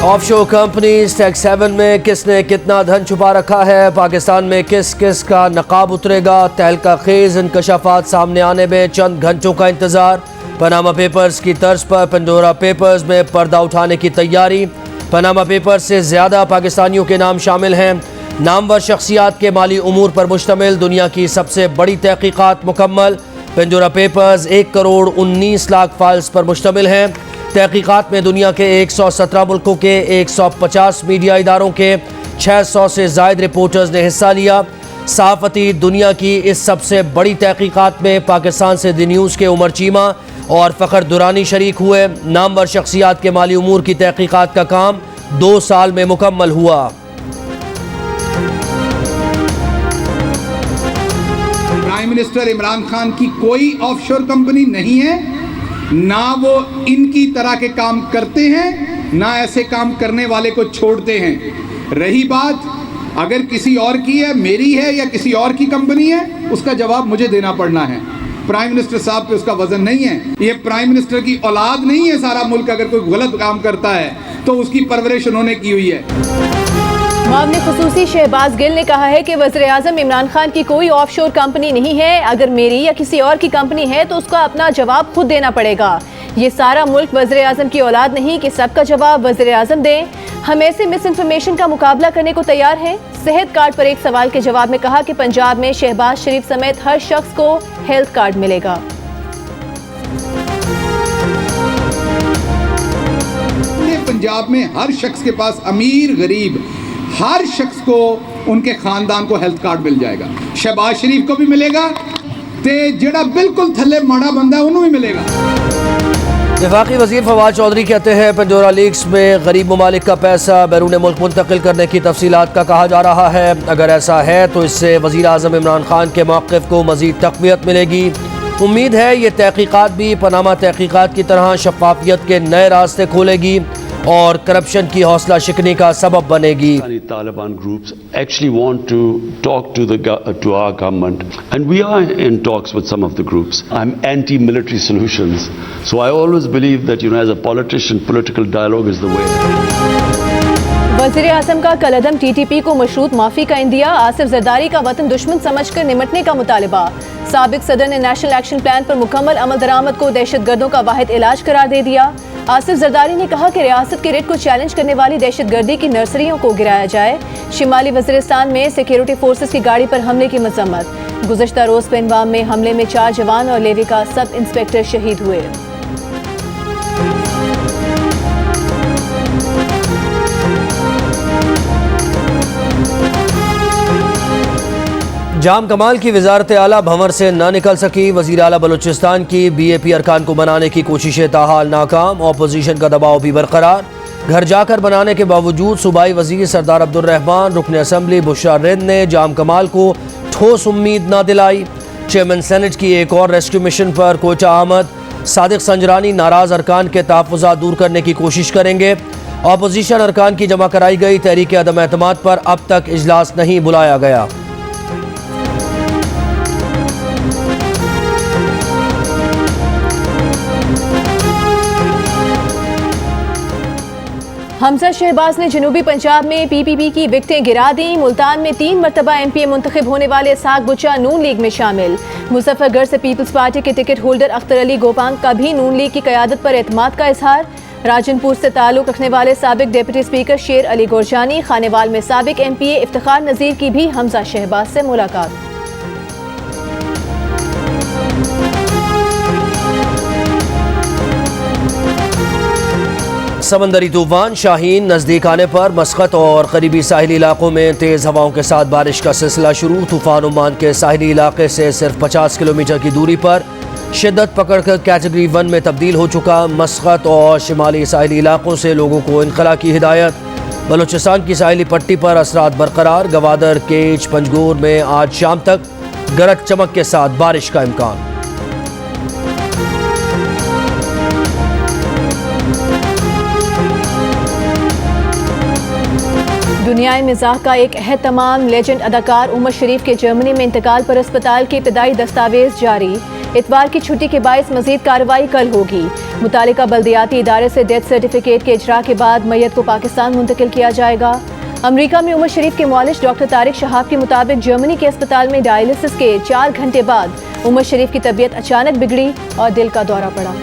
Offshore companies tax haven में किसने कितना धन छुपा रखा है, पाकिस्तान में किस किस का नकाब उतरेगा, तहलका खेज इंकशाफात सामने आने में चंद घंटों का इंतजार। पनामा पेपर्स की तर्ज पर पेंडोरा पेपर्स में पर्दा उठाने की तैयारी। पनामा पेपर्स से ज्यादा पाकिस्तानियों के नाम शामिल हैं। नामवर शख्सियात के माली उमूर पर मुश्तमिल दुनिया की सबसे बड़ी तहकीकात मुकम्मल। Pandora papers 1 crore 19 lakh files पर मुश्तमिल हैं। तहकीकात में दुनिया के 117 मुल्कों के 150 मीडिया इदारों के 600 से ज़ायद रिपोर्टर्स ने हिस्सा लिया। सहाफ़ती दुनिया की इस सबसे बड़ी तहकीकात में पाकिस्तान से दी न्यूज़ के उमर चीमा और फ़खर दुरानी शरीक हुए। नामवर शख्सियात के माली उमूर की तहकीकात का काम 2 साल में मुकम्मल हुआ। प्राइम मिनिस्टर इमरान खान की कोई ऑफशोर कंपनी नहीं है, ना वो इनकी तरह के काम करते हैं, ना ऐसे काम करने वाले को छोड़ते हैं। रही बात अगर किसी और की है, मेरी है या किसी और की कंपनी है, उसका जवाब मुझे देना पड़ना है। प्राइम मिनिस्टर साहब पे उसका वजन नहीं है। ये प्राइम मिनिस्टर की औलाद नहीं है। सारा मुल्क अगर कोई गलत काम करता है तो उसकी परवरिश उन्होंने की हुई है। मामले खुसूसी शहबाज गिल ने कहा है कि वज़ीर-ए-आज़म इमरान खान की कोई ऑफशोर कंपनी नहीं है। अगर मेरी या किसी और की कंपनी है तो उसका अपना जवाब खुद देना पड़ेगा। ये सारा मुल्क वज़ीर-ए-आज़म की औलाद नहीं कि सबका जवाब वज़ीर-ए-आज़म दें। हम ऐसे मिस इन्फॉर्मेशन का मुकाबला करने को तैयार हैं। सेहत कार्ड पर एक सवाल के जवाब में कहा कि पंजाब में शहबाज शरीफ समेत हर शख्स को हेल्थ कार्ड मिलेगा। पंजाब में हर शख्स के पास, अमीर गरीब हर शख्स को, उनके खानदान को हेल्थ कार्ड मिल जाएगा। शहबाज शरीफ को भी मिलेगा ते जेड़ा बिल्कुल थल्ले माड़ा बंदा है उन्हें भी मिलेगा। वफाकी वज़ीर फवाद चौधरी कहते हैं पेंडोरा लीक्स में गरीब ममालिक का पैसा बैरून मुल्क मुंतकिल करने की तफसीलात का कहा जा रहा है। अगर ऐसा है तो इससे वज़ीर आज़म इमरान खान के मौक़िफ़ को मज़ीद तक़वियत मिलेगी। उम्मीद है ये तहकीकात भी पनामा तहकीकात की तरह शफ़ाफ़ियत के नए रास्ते खोलेगी और करप्शन की हौसला शिकनी का सबब बनेगी। Taliban groups actually want to talk to our government, and we are in talks with some of the groups. I'm anti-military solutions, so I always believe that as a politician, political dialogue is the way. वज़ीर आज़म का कलअदम TTP को मशरूत माफ़ी का India. Asif Zardari का वतन दुश्मन समझकर निमटने का मुतालिबा। साबिक सदर ने नेशनल एक्शन प्लान पर मुकम्मल अमल दरामद को दहशतगर्दों का वाहिद इलाज करार दे दिया। आसिफ जरदारी ने कहा कि रियासत के रिट को चैलेंज करने वाली दहशतगर्दी की नर्सरियों को गिराया जाए। शिमाली वज़ीरिस्तान में सिक्योरिटी फोर्सेस की गाड़ी पर हमले की मजम्मत। गुज़श्ता रोज़ पेनवाम में हमले में 4 जवान और लेवी का सब इंस्पेक्टर शहीद हुए। जाम कमाल की वजारत आला भंवर से न निकल सकी। वज़ीर आला बलूचिस्तान की BAP अरकान को बनाने की कोशिशें ताहाल नाकाम। अपोजिशन का दबाव भी बरकरार। घर जाकर बनाने के बावजूद सूबाई वज़ीर सरदार अब्दुर्रहमान, रुकन असम्बली बुशरा रिंद ने जाम कमाल को ठोस उम्मीद न दिलाई। चेयरमैन सेनेट की एक और रेस्क्यू मिशन पर कोयटा आमद। सादिक संजरानी नाराज अरकान के तहफ़्फ़ुज़ात दूर करने की कोशिश करेंगे। अपोजिशन अरकान की जमा कराई गई तहरीक अदम एतमाद पर अब तक इजलास नहीं बुलाया गया। हमजा शहबाज ने जनूबी पंजाब में PPP की विकटें गिरा दी। मुल्तान में 3 मरतबा MPA मुंतखब होने वाले इसहाक बुच्चा नून लीग में शामिल। मुजफ्फरगढ़ से पीपल्स पार्टी के टिकट होल्डर अख्तर अली गोपांग का भी नून लीग की क़यादत पर एतमाद का इजहार। राजनपुर से ताल्लुक़ रखने वाले साबिक डिप्टी स्पीकर शेर अली गोरजानी, खानेवाल में साबिक MPA इफ्तिखार नज़ीर की भी हमजा शहबाज से मुलाकात। समंदरी तूफान शाहीन नज़दीक आने पर मस्कत और करीबी साहिली इलाकों में तेज़ हवाओं के साथ बारिश का सिलसिला शुरू। तूफान ओमान के साहिली इलाके से सिर्फ 50 किलोमीटर की दूरी पर शिद्दत पकड़कर कैटेगरी 1 में तब्दील हो चुका। मस्कत और शिमाली साहिली इलाकों से लोगों को इनखला की हिदायत। बलूचिस्तान की साहिली पट्टी पर असरात बरकरार। गवादर, केच, पंजगोर में आज शाम तक गरज चमक के साथ बारिश का इम्कान। दुनियाई मिजाह का एक अहद तमाम लेजेंड अदाकार उमर शरीफ के जर्मनी में इंतकाल पर अस्पताल के इब्तदाई दस्तावेज जारी। इतवार की छुट्टी के बायस मजीद कार्रवाई कल होगी। मुतालिका बल्दियाती इदारे से डेथ सर्टिफिकेट के इजरा के बाद मैयत को पाकिस्तान मुंतकिल किया जाएगा। अमेरिका में उमर शरीफ के मुआलिज डॉक्टर तारिक शहाब के मुताबिक जर्मनी के अस्पताल में डायलिसिस के 4 घंटे बाद उमर शरीफ की तबीयत अचानक बिगड़ी और दिल का दौरा पड़ा।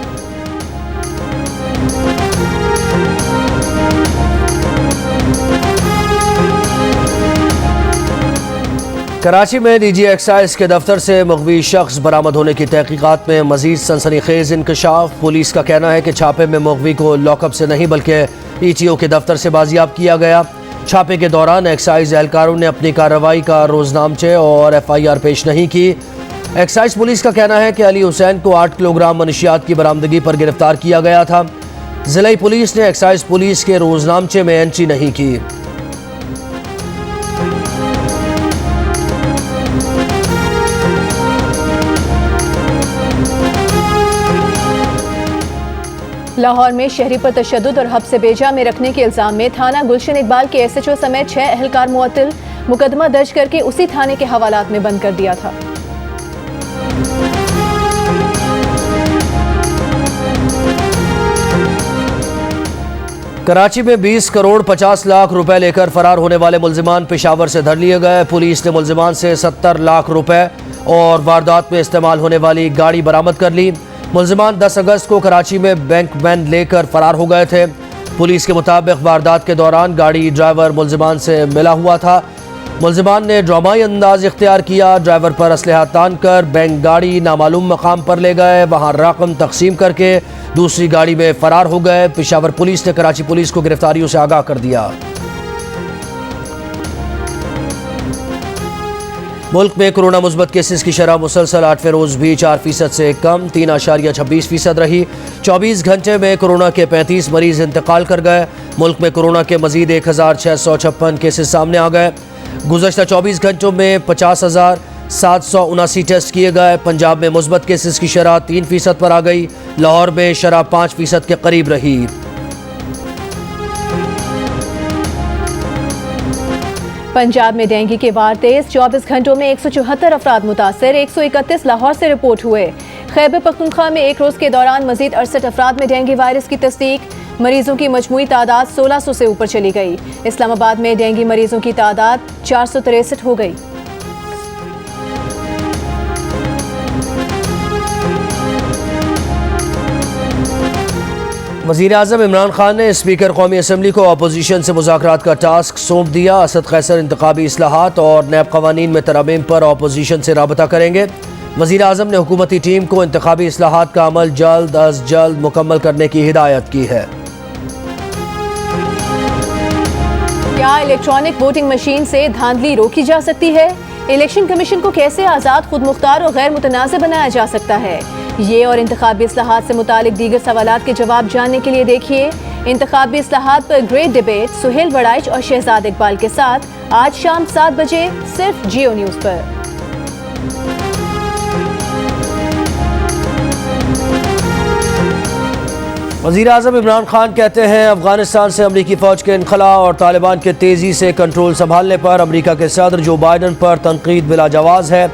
कराची में डीजी एक्साइज के दफ्तर से मुग़वी शख्स बरामद होने की तहकीकात में मजीद सनसनीखेज इंकशाफ। पुलिस का कहना है कि छापे में मुग़वी को लॉकअप से नहीं बल्कि ETO के दफ्तर से बाजियाब किया गया। छापे के दौरान एक्साइज एहलकारों ने अपनी कार्रवाई का रोजनामचे और FIR पेश नहीं की। एक्साइज पुलिस का कहना है कि अली हुसैन को 8 किलोग्राम मनशियात की बरामदगी पर गिरफ्तार किया गया था। जिला पुलिस ने एक्साइज पुलिस के रोजनामचे में एंट्री नहीं की। लाहौर में शहरी पर तशद्दुद और हब्स बेजा में रखने के इल्जाम में थाना गुलशन इकबाल के SHO समेत 6 एहलकार मुअत्तल, मुकदमा दर्ज करके उसी थाने के हवालात में बंद कर दिया था। कराची में 20 करोड़ 50 लाख रुपए लेकर फरार होने वाले मुल्जिमान पेशावर से धर लिए गए। पुलिस ने मुल्जिमान से 70 लाख रुपए और वारदात में इस्तेमाल होने वाली गाड़ी बरामद कर ली। मुल्जिमान 10 अगस्त को कराची में बैंक वैन लेकर फरार हो गए थे। पुलिस के मुताबिक वारदात के दौरान गाड़ी ड्राइवर मुल्जिमान से मिला हुआ था। मुल्जिमान ने ड्रामाई अंदाज इख्तियार किया। ड्राइवर पर असलहा तान कर बैंक गाड़ी नामालूम मकाम पर ले गए। वहाँ रकम तकसीम करके दूसरी गाड़ी में फरार हो गए। पेशावर पुलिस ने कराची पुलिस को गिरफ्तारियों से आगाह कर दिया। मुल्क में कोरोना मुस्बत केसेस की शरह मुसलसल 8वें रोज भी 4% से कम 3.26% रही। 24 घंटे में कोरोना के 35 मरीज इंतकाल कर गए। मुल्क में कोरोना के मजीद 1656 केसेस सामने आ गए। गुज़श्ता 24 घंटों में 50,779 टेस्ट किए गए। पंजाब में मुस्बत केसेस की शरह 3% पर आ गई। लाहौर में शरह 5% के करीब रही। पंजाब में डेंगू के वार तेज, 24 घंटों में 174 अफराद मुतासर, 131 लाहौर से रिपोर्ट हुए। खैबर पख्तूनख्वा में एक रोज के दौरान मजीद 68 अफराद में डेंगू वायरस की तस्दीक। मरीजों की मजमूई तादाद 1600 से ऊपर चली गई। इस्लामाबाद में डेंगू मरीजों की तादाद 463 हो गई। वज़ीर आज़म इमरान खान ने स्पीकर कौमी असम्बली को अपोजिशन से मुज़ाकरात का टास्क सौंप दिया। असद कैसर इंतखाबी इस्लाहात और नैब क़वानीन में तरमीम पर अपोजिशन से राबता करेंगे। वज़ीर आज़म ने हुकूमती टीम को इंतखाबी इस्लाहात का अमल जल्द अज जल्द मुकम्मल करने की हिदायत की है। क्या इलेक्ट्रॉनिक वोटिंग मशीन से धांधली रोकी जा सकती है? इलेक्शन कमीशन को कैसे आज़ाद, खुद मुख्तार और गैर मुतनाज़ बनाया जा सकता है? ये और इंतखाबी इस्लाहात से मुतालिक दीगर सवालात के जवाब जानने के लिए देखिए इंतखाबी इस्लाहात पर ग्रेट डिबेट सुहेल वड़ाइच और शहजाद इकबाल के साथ आज शाम 7 बजे सिर्फ जियो न्यूज़ पर। वज़ीर आज़म इमरान खान कहते हैं अफगानिस्तान से अमरीकी फ़ौज के इनखला और तालिबान के तेज़ी से कंट्रोल संभालने पर अमरीका के सदर जो बाइडन पर तनकीद बिला जवाज़ है।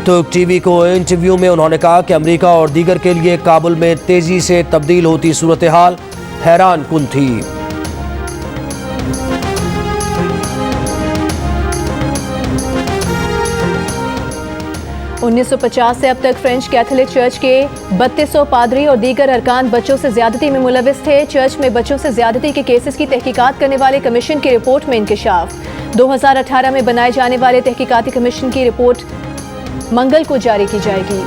तो TV को इंटरव्यू में उन्होंने कहा कि अमरीका और दीगर के लिए काबुल में तेज़ी से तब्दील होती सूरत हाल हैरान कुन थी। उन्नीस 1950 से अब तक फ्रेंच कैथोलिक चर्च के 3200 पादरी और दीगर अरकान बच्चों से ज्यादती में मुलविस थे। चर्च में बच्चों से ज्यादती के केसेस की तहकीकात करने वाले कमीशन की रिपोर्ट में इंकशाफ। 2018 में बनाए जाने वाले तहकीकाती कमीशन की रिपोर्ट मंगल को जारी की जाएगी।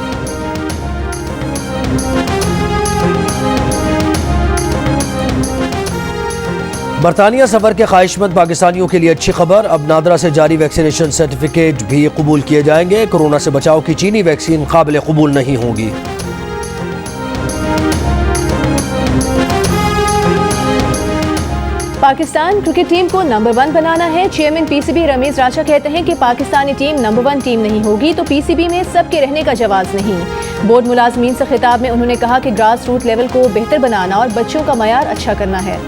बरतानिया सफर के ख्वाहिशमंद पाकिस्तानियों के लिए अच्छी खबर, अब नादरा से जारी वैक्सीनेशन सर्टिफिकेट भी कबूल किए जाएंगे। कोरोना से बचाव की चीनी वैक्सीन काबिल कबूल नहीं होगी। पाकिस्तान क्रिकेट टीम को नंबर 1 बनाना है। चेयरमैन PCB रमीज राजा कहते हैं कि पाकिस्तानी टीम नंबर 1 टीम नहीं होगी तो PCB में सबके रहने का जवाब नहीं। बोर्ड मुलाजमीन से खिताब में उन्होंने कहा कि ग्रास रूट लेवल को बेहतर बनाना और बच्चों का मयार अच्छा करना है।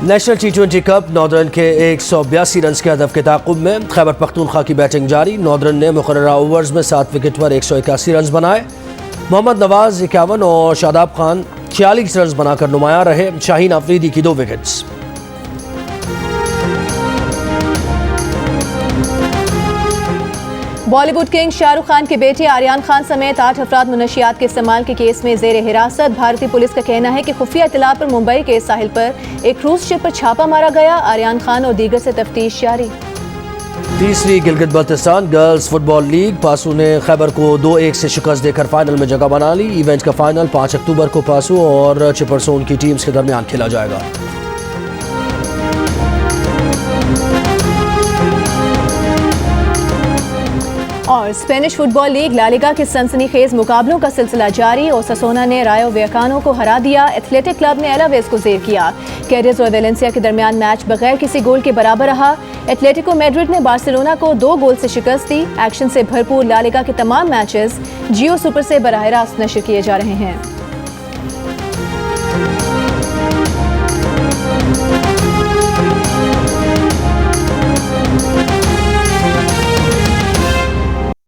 नेशनल T20 कप नॉर्दर्न के 182 रन के हदफ के ताक़ुब में खैबर पख्तूनख्वा की बैटिंग जारी। नॉर्दर्न ने मुकर्ररा ओवर्स में 7 विकेट पर 181 रन बनाए। मोहम्मद नवाज 51 और शादाब खान 46 रन बनाकर नुमायां रहे। शाहीन आफरीदी की 2 विकेट्स। बॉलीवुड किंग शाहरुख खान के बेटे आर्यन खान समेत 8 अफराद मुनशियात के इस्तेमाल के केस में जेर हिरासत। भारतीय पुलिस का कहना है कि खुफिया इत्तला पर मुंबई के साहिल पर एक क्रूज शिप पर छापा मारा गया। आर्यन खान और दीगर से तफ्तीश जारी। तीसरी Gilgit Baltistan girls football league Pasu ने खैबर को 2-1 से शिकस्त देकर फाइनल में जगह बना ली। इवेंट का फाइनल 5 अक्टूबर को पासू और चिपरसोन की टीम्स के दरमियान खेला जाएगा। और Spanish football league La Liga के सनसनीखेज मुकाबलों का सिलसिला जारी। ओसासोना ने रायो वैकानो को हरा दिया। एथलेटिक क्लब ने एलावेज को जेर किया। कैरियस और वेलेंसिया के दरमियान मैच बगैर किसी गोल के बराबर रहा। एथलेटिको मैड्रिड ने बार्सिलोना को 2 गोल से शिकस्त दी। एक्शन से भरपूर ला लीगा के तमाम मैचेस जियो सुपर से बराह रास्त नशर किए जा रहे हैं।